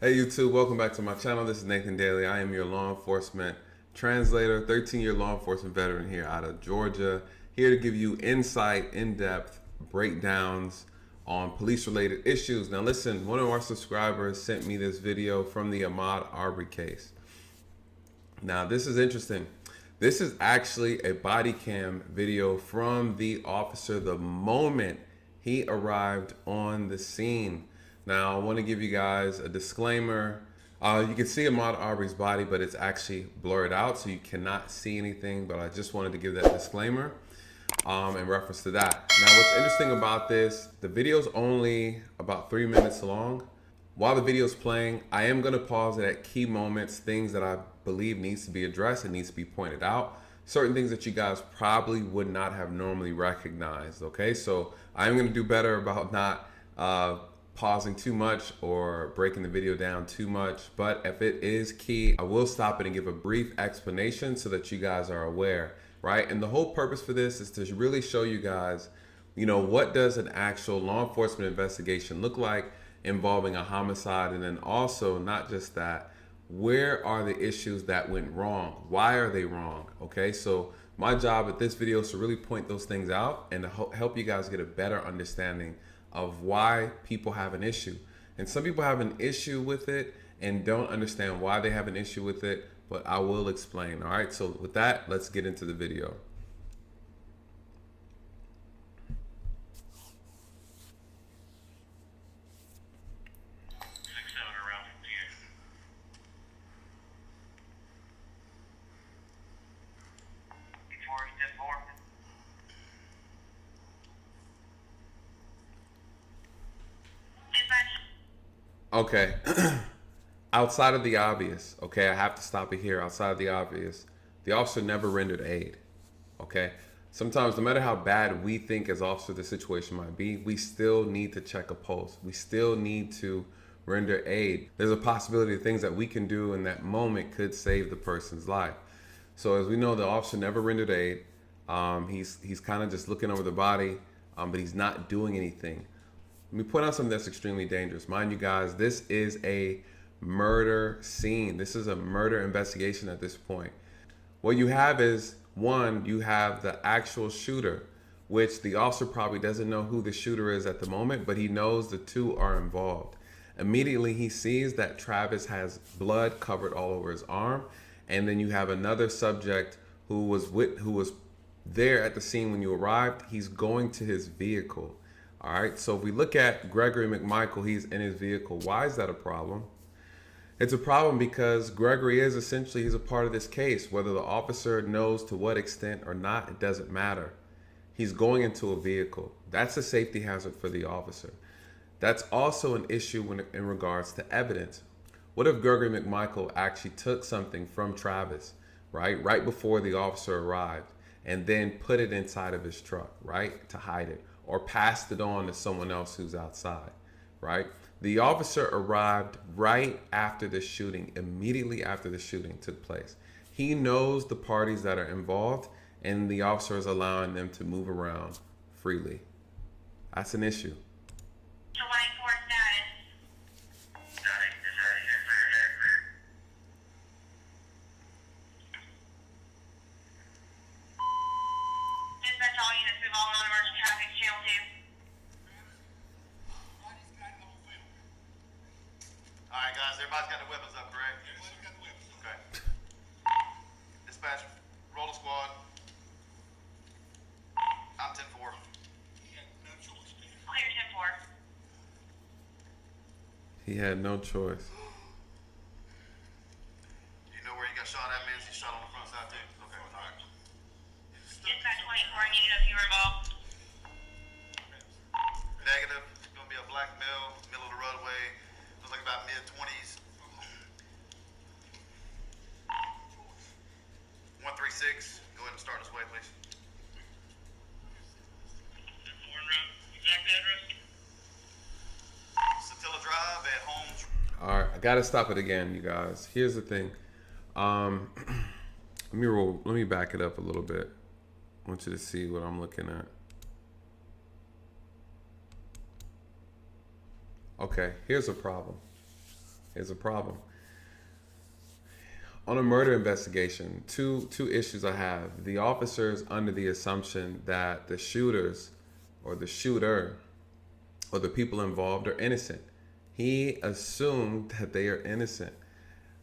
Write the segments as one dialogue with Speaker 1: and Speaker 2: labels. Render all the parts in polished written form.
Speaker 1: Hey YouTube, welcome back to my channel. This is Nathan Daley. I am your law enforcement translator, 13-year law enforcement veteran here out of Georgia, here to give you insight, in-depth breakdowns on police-related issues. Now listen, one of our subscribers sent me this video from the Ahmaud Arbery case. Now this is interesting. This is actually a body cam video from the officer the moment he arrived on the scene. Now, I want to give you guys a disclaimer. You can see Ahmaud Arbery's body, but it's actually blurred out, so you cannot see anything. But I just wanted to give that disclaimer in reference to that. Now, what's interesting about this, the video is only about 3 minutes long. While the video is playing, I am going to pause it at key moments, things that I believe needs to be addressed and needs to be pointed out. Certain things that you guys probably would not have normally recognized, okay? So I'm going to do better about not pausing too much or breaking the video down too much, but if it is key, I will stop it and give a brief explanation so that you guys are aware, right? And the whole purpose for this is to really show you guys, what does an actual law enforcement investigation look like involving a homicide, and then also not just that, where are the issues that went wrong? Why are they wrong? Okay, so my job with this video is to really point those things out and to help you guys get a better understanding of why people have an issue. And some people have an issue with it and don't understand why they have an issue with it, but I will explain. All right, so with that, let's get into the video. Okay, outside of the obvious, okay, I have to stop it here. Outside of the obvious, the officer never rendered aid, okay? Sometimes, no matter how bad we think as officers the situation might be, we still need to check a pulse. We still need to render aid. There's a possibility of things that we can do in that moment could save the person's life. So as we know, the officer never rendered aid. He's kind of just looking over the body, but he's not doing anything. Let me point out something that's extremely dangerous. Mind you guys, this is a murder scene. This is a murder investigation at this point. What you have is, one, you have the actual shooter, which the officer probably doesn't know who the shooter is at the moment, but he knows the two are involved. Immediately he sees that Travis has blood covered all over his arm, and then you have another subject who was there at the scene when you arrived. He's going to his vehicle. All right, so if we look at Gregory McMicheals, he's in his vehicle. Why is that a problem? It's a problem because Gregory is essentially, he's a part of this case. Whether the officer knows to what extent or not, it doesn't matter. He's going into a vehicle. That's a safety hazard for the officer. That's also an issue in regards to evidence. What if Gregory McMicheals actually took something from Travis, right before the officer arrived, and then put it inside of his truck, right, to hide it, or passed it on to someone else who's outside, right? The officer arrived right after the shooting, immediately after the shooting took place. He knows the parties that are involved, and the officer is allowing them to move around freely. That's an issue.
Speaker 2: Alright guys, everybody's got their weapons up, correct? Everybody's got the weapons. Okay. Dispatch, roll a squad. I'm 10-4. He had no choice. Clear 10-4.
Speaker 1: He had no choice.
Speaker 2: You know where he got shot at, man? He shot on the front side too? Okay, alright.
Speaker 3: Dispatch 24, I need to know if you were involved.
Speaker 2: Negative. It's gonna be a black male, middle of the roadway. Looks like about mid-20s. 136. Go ahead and start this way, please.
Speaker 3: Exact address?
Speaker 2: Satilla Drive at Holmes.
Speaker 1: All right, I gotta stop it again, you guys. Here's the thing. Let me back it up a little bit. I want you to see what I'm looking at. Okay, here's a problem. Here's a problem. On a murder investigation, two issues I have. The officers under the assumption that the shooters or the shooter or the people involved are innocent. He assumed that they are innocent.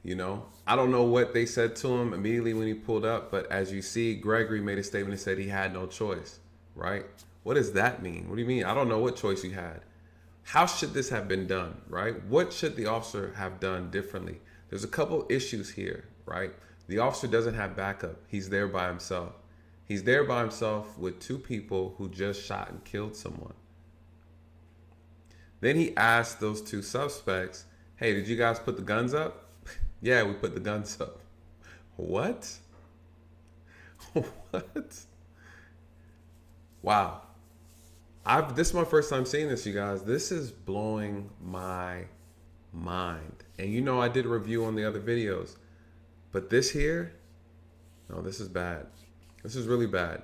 Speaker 1: You know, I don't know what they said to him immediately when he pulled up, but as you see, Gregory made a statement and said he had no choice, right? What does that mean? What do you mean? I don't know what choice you had. How should this have been done, right? What should the officer have done differently? There's a couple issues here, right? The officer doesn't have backup. He's there by himself. He's there by himself with two people who just shot and killed someone. Then he asked those two suspects, hey, did you guys put the guns up? Yeah, we put the guns up. What? What? Wow. This is my first time seeing this, you guys. This is blowing my mind. And you know I did a review on the other videos. But this here, no, this is bad. This is really bad.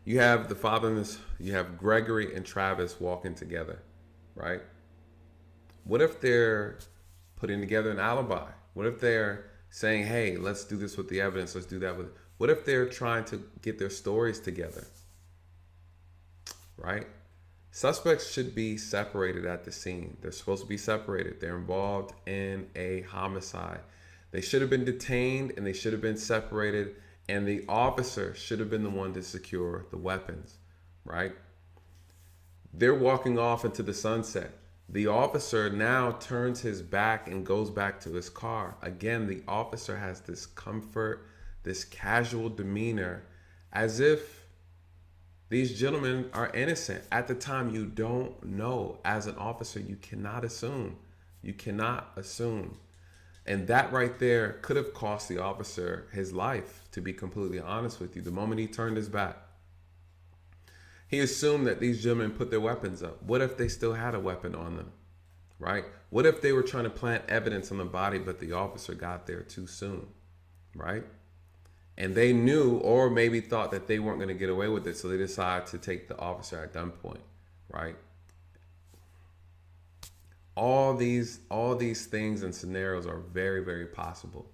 Speaker 1: You have the father and this, you have Gregory and Travis walking together, right? What if they're putting together an alibi? What if they're saying, hey, let's do this with the evidence, let's do that with, what if they're trying to get their stories together, right? Suspects should be separated at the scene. They're supposed to be separated. They're involved in a homicide. They should have been detained and they should have been separated, and the officer should have been the one to secure the weapons, right? They're walking off into the sunset. The officer now turns his back and goes back to his car. Again, the officer has this comfort, this casual demeanor, as if these gentlemen are innocent. At the time, you don't know. As an officer, you cannot assume. You cannot assume. And that right there could have cost the officer his life, to be completely honest with you. The moment he turned his back, he assumed that these gentlemen put their weapons up. What if they still had a weapon on them, right? What if they were trying to plant evidence on the body, but the officer got there too soon, right? And they knew, or maybe thought that they weren't going to get away with it, so they decided to take the officer at gunpoint, right? All these things and scenarios are very, very possible.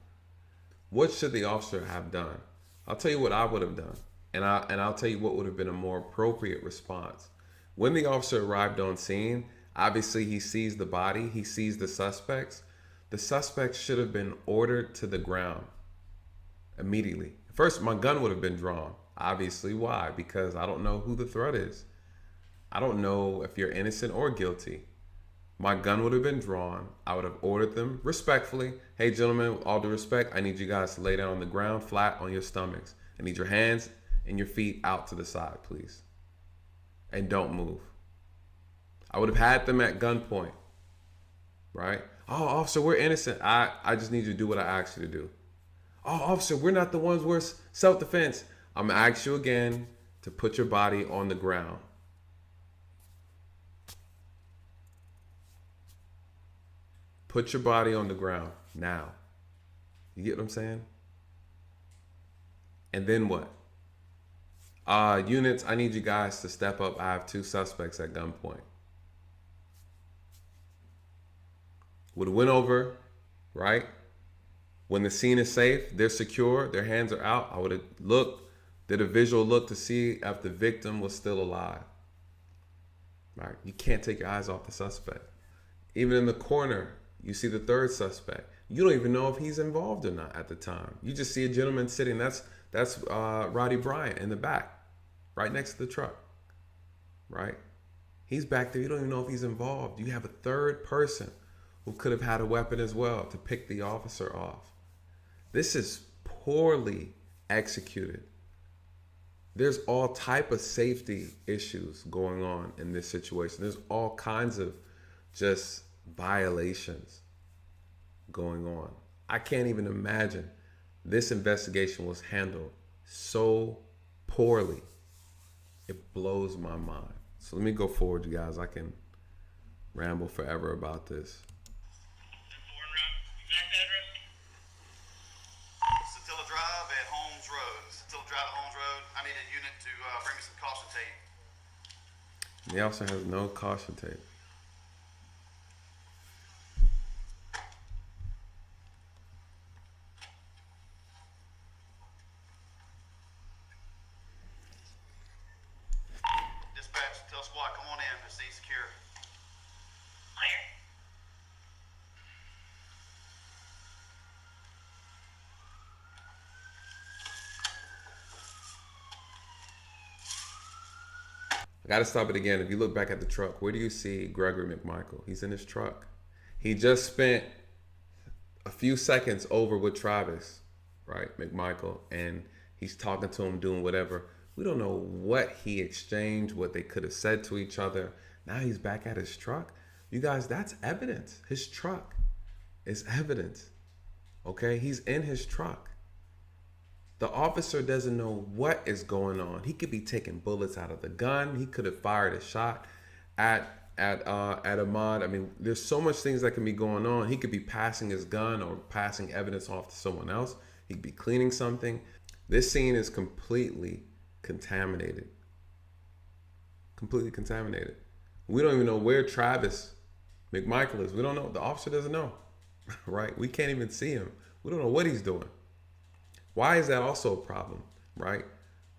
Speaker 1: What should the officer have done? I'll tell you what I would have done. And I'll tell you what would have been a more appropriate response. When the officer arrived on scene, obviously he sees the body, he sees the suspects. The suspects should have been ordered to the ground immediately. First, my gun would have been drawn. Obviously, why? Because I don't know who the threat is. I don't know if you're innocent or guilty. My gun would have been drawn. I would have ordered them respectfully. Hey, gentlemen, with all due respect, I need you guys to lay down on the ground flat on your stomachs. I need your hands and your feet out to the side, please. And don't move. I would have had them at gunpoint, right? Oh, officer, we're innocent. I just need you to do what I asked you to do. Oh, officer, we're not the ones, we're self-defense. I'm going to ask you again to put your body on the ground. Put your body on the ground now. You get what I'm saying? And then what? Units, I need you guys to step up. I have two suspects at gunpoint. Would have went over, right? When the scene is safe, they're secure, their hands are out. I would have did a visual look to see if the victim was still alive. Right? You can't take your eyes off the suspect. Even in the corner, you see the third suspect. You don't even know if he's involved or not at the time. You just see a gentleman sitting. That's Roddy Bryant in the back, right next to the truck, right? He's back there. You don't even know if he's involved. You have a third person who could have had a weapon as well to pick the officer off. This is poorly executed. There's all type of safety issues going on in this situation. There's all kinds of just violations going on. I can't even imagine this investigation was handled so poorly. It blows my mind. So let me go forward, you guys. I can ramble forever about this.
Speaker 2: Satilla Drive at Holmes Road. Satilla Drive at Holmes Road. I need a unit to bring me some caution tape.
Speaker 1: The officer has no caution tape.
Speaker 2: squad, come on in. The scene's secure.
Speaker 3: Clear.
Speaker 1: I got to stop it again. If you look back at the truck, where do you see Gregory McMichael? He's in his truck. He just spent a few seconds over with Travis, right, McMichael, and he's talking to him, doing whatever. We don't know what he exchanged, what they could have said to each other. Now he's back at his truck. You guys, that's evidence. His truck is evidence. Okay, he's in his truck. The officer doesn't know what is going on. He could be taking bullets out of the gun. He could have fired a shot at Ahmaud. I mean, there's so much things that can be going on. He could be passing his gun or passing evidence off to someone else. He could be cleaning something. This scene is completely contaminated. Completely contaminated. We don't even know where Travis McMichael is. We don't know. The officer doesn't know, right? We can't even see him. We don't know what he's doing. Why is that also a problem, right?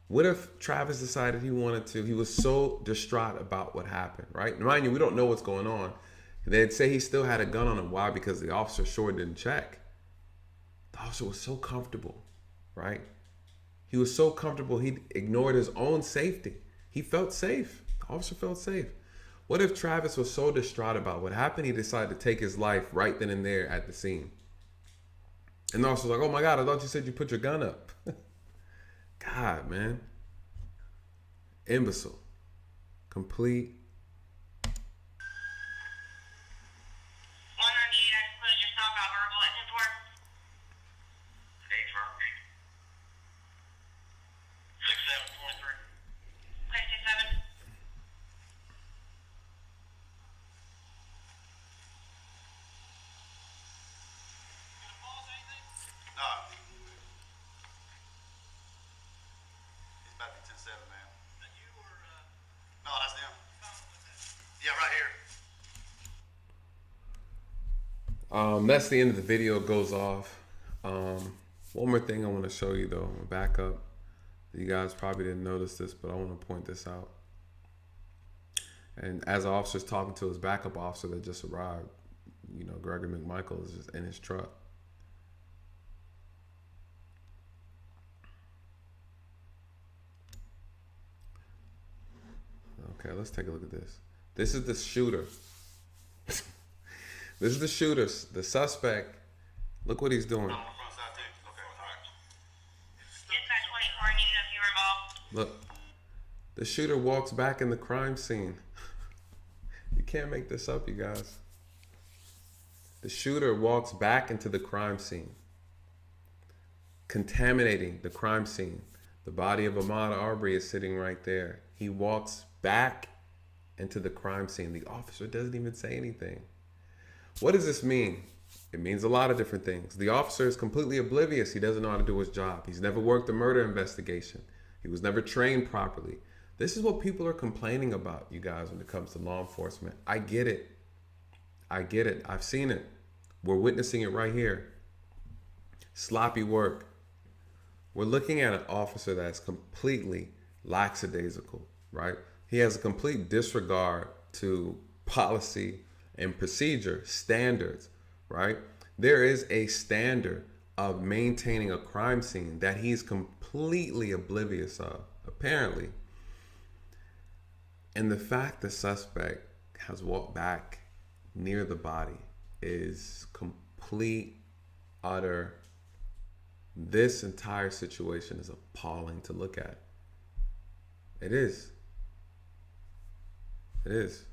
Speaker 1: What if Travis decided he was so distraught about what happened, right? Mind you, we don't know what's going on. They'd say he still had a gun on him. Why? Because the officer sure didn't check. The officer was so comfortable, right? He was so comfortable, he ignored his own safety. He felt safe. The officer felt safe. What if Travis was so distraught about what happened, he decided to take his life right then and there at the scene? And the officer's like, oh my God, I thought you said you put your gun up. God, man. Imbecile. Complete.
Speaker 3: 198, I suppose your stop out verbal at 10-4.
Speaker 2: Eight first. 6723.
Speaker 3: Clear 67.
Speaker 2: No. He's about to be 10-7, man. No, that's them. Yeah, right here.
Speaker 1: That's the end of the video. It goes off. One more thing I want to show you though. I'm gonna back up. You guys probably didn't notice this, but I want to point this out. And as the officer's talking to his backup officer that just arrived, you know, Gregory McMichael is just in his truck. Okay, let's take a look at this. This is the shooter. This is the shooter, the suspect. Look what he's doing.
Speaker 2: On the front side, too. Okay, all right.
Speaker 3: Dispatch 24, I need to know if you were involved.
Speaker 1: Look, the shooter walks back in the crime scene. You can't make this up, you guys. The shooter walks back into the crime scene, contaminating the crime scene. The body of Ahmaud Arbery is sitting right there. He walks back into the crime scene. The officer doesn't even say anything. What does this mean? It means a lot of different things. The officer is completely oblivious. He doesn't know how to do his job. He's never worked a murder investigation. He was never trained properly. This is what people are complaining about, you guys, when it comes to law enforcement. I get it. I get it. I've seen it. We're witnessing it right here. Sloppy work. We're looking at an officer that's completely lackadaisical, right? He has a complete disregard to policy and procedure standards, right? There is a standard of maintaining a crime scene that he's completely oblivious of, apparently. And the fact the suspect has walked back near the body is complete, utter. This entire situation is appalling to look at. It is. It is.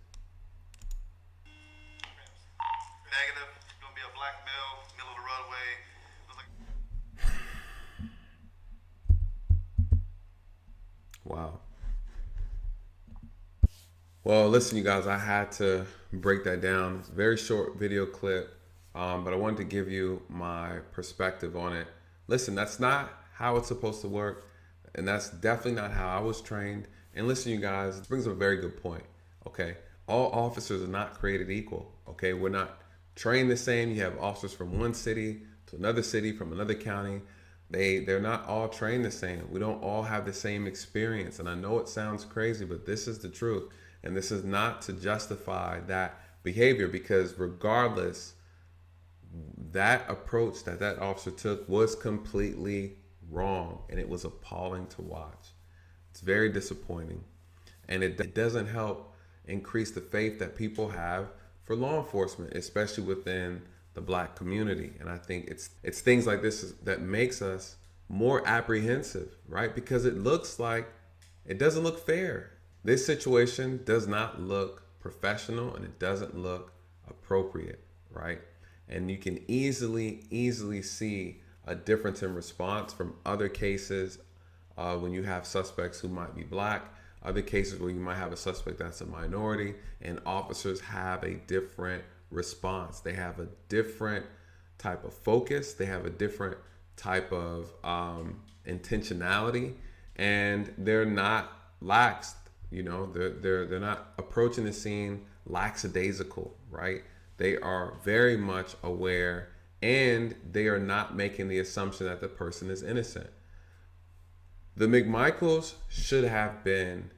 Speaker 2: Negative. It's going to be a black male, middle of the roadway.
Speaker 1: Wow. Well, listen, you guys, I had to break that down. It's a very short video clip, but I wanted to give you my perspective on it. Listen, that's not how it's supposed to work, and that's definitely not how I was trained. And listen, you guys, it brings up a very good point, okay? All officers are not created equal, okay? We're not trained the same. You have officers from one city to another city, from another county. They're not all trained the same. We don't all have the same experience. And I know it sounds crazy, but this is the truth. And this is not to justify that behavior, because regardless, that approach that that officer took was completely wrong, and it was appalling to watch. It's very disappointing, and it doesn't help increase the faith that people have for law enforcement, especially within the black community. And I think it's things like this that makes us more apprehensive, right? Because it looks like it doesn't look fair. This situation does not look professional, and it doesn't look appropriate, right? And you can easily see a difference in response from other cases when you have suspects who might be black, other cases where you might have a suspect that's a minority, and officers have a different response. They have a different type of focus. They have a different type of intentionality, and they're not lax. You know, they're not approaching the scene lackadaisical, right? They are very much aware, and they are not making the assumption that the person is innocent. The McMicheals should have been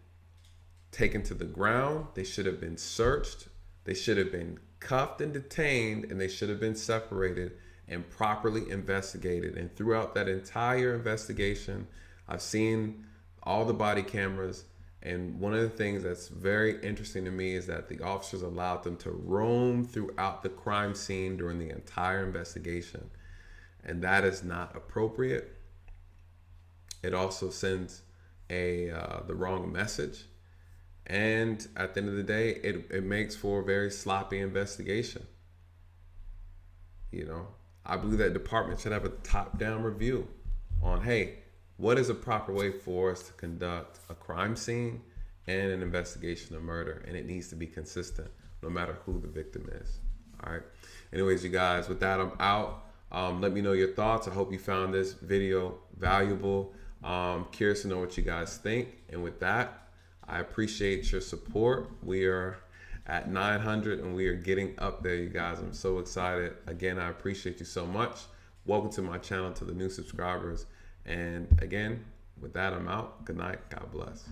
Speaker 1: taken to the ground. They should have been searched. They should have been cuffed and detained, and they should have been separated and properly investigated. And throughout that entire investigation, I've seen all the body cameras. And one of the things that's very interesting to me is that the officers allowed them to roam throughout the crime scene during the entire investigation. And that is not appropriate. It also sends the wrong message. And at the end of the day, it makes for a very sloppy investigation. You know, I believe that department should have a top-down review on, hey, what is a proper way for us to conduct a crime scene and an investigation of murder? And it needs to be consistent no matter who the victim is. All right. Anyways, you guys, with that, I'm out. Let me know your thoughts. I hope you found this video valuable. Curious to know what you guys think. And with that, I appreciate your support. We are at 900 and we are getting up there, you guys. I'm so excited. Again, I appreciate you so much. Welcome to my channel, to the new subscribers. And again, with that, I'm out. Good night. God bless.